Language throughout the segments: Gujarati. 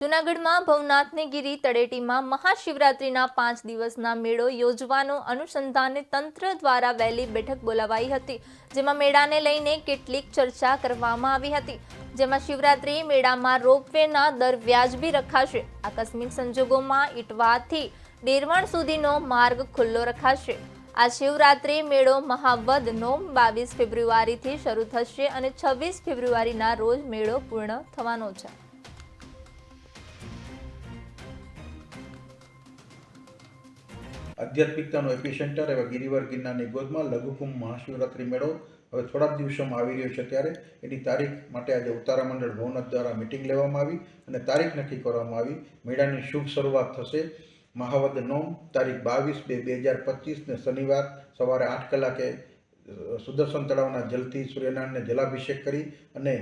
જૂનાગઢમાં ભવનાથની ગીરી તળેટીમાં મહાશિવરાત્રિના 5 દિવસના મેળો યોજવાનો અનુસંધાને તંત્ર દ્વારા વહેલી બેઠક બોલાવાઈ હતી, જેમાં મેળાને લઈને કેટલીક ચર્ચા કરવામાં આવી હતી, જેમાં શિવરાત્રિ મેળામાં રોપવેના દર વ્યાજબી રખાશે। આકસ્મિક સંજોગોમાં ઇટવાથી ડેરવણ સુધીનો માર્ગ ખુલ્લો રખાશે। આ શિવરાત્રિ મેળો મહાવદ નોમ 22 ફેબ્રુઆરીથી શરૂ થશે અને 26 ફેબ્રુઆરીના રોજ મેળો પૂર્ણ થવાનો છે। આધ્યાત્મિકતાનો એપિસેન્ટર એવા ગિરિવર ગિરનારની ગોદમાં લઘુકુંભ મહાશિવરાત્રિ મેળો હવે થોડા દિવસોમાં આવી રહ્યો છે, ત્યારે એની તારીખ માટે આજે ઉતારા મંડળ ભવનાથ દ્વારા મિટિંગ લેવામાં આવી અને તારીખ નક્કી કરવામાં આવી। મેળાની શુભ શરૂઆત થશે મહાવદ નોમ તારીખ 22/2/2025 ને શનિવાર સવારે 8 કલાકે સુદર્શન તળાવના જલથી સૂર્યનારાયણને જલાભિષેક કરી અને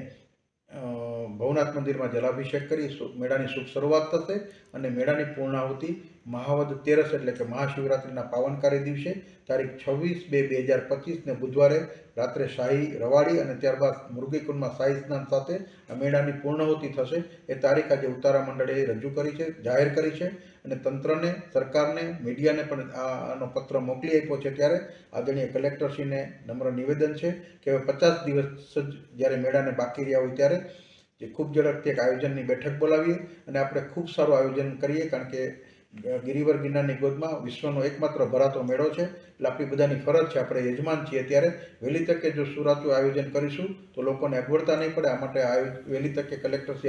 ભવનાથ મંદિરમાં જલાભિષેક કરી મેળાની શુભ શરૂઆત થશે અને મેળાની પૂર્ણાહુતિ મહાવદ 13 એટલે કે મહાશિવરાત્રિના પાવનકારી દિવસે તારીખ 26/2/2025 ને બુધવારે રાત્રે શાહી રવાડી અને ત્યારબાદ મુરગીકુંડમાં શાહી સ્નાન સાથે આ મેળાની પૂર્ણાહુતિ થશે। એ તારીખ આજે ઉતારા મંડળે રજૂ કરી છે, જાહેર કરી છે અને તંત્રને, સરકારને, મીડિયાને પણ આનો પત્ર મોકલી આપ્યો છે। ત્યારે આદરણીય કલેક્ટરશ્રીને નમ્ર નિવેદન છે કે હવે 50 દિવસ જ જ્યારે મેળાને બાકી રહ્યા હોય ત્યારે જે ખૂબ ઝડપથી એક આયોજનની બેઠક બોલાવીએ અને આપણે ખૂબ સારું આયોજન કરીએ, કારણ કે ગિરિવર ગિરનારની ગોદમાં વિશ્વનો એકમાત્ર ભરાતો મેળો છે, એટલે આપણી બધાની ફરજ છે, આપણે યજમાન છીએ, ત્યારે વહેલી તકે જો સુરાતું આયોજન કરીશું તો લોકોને અગવડતા નહીં પડે। આ માટે વહેલી તકે કલેક્ટરશ્રી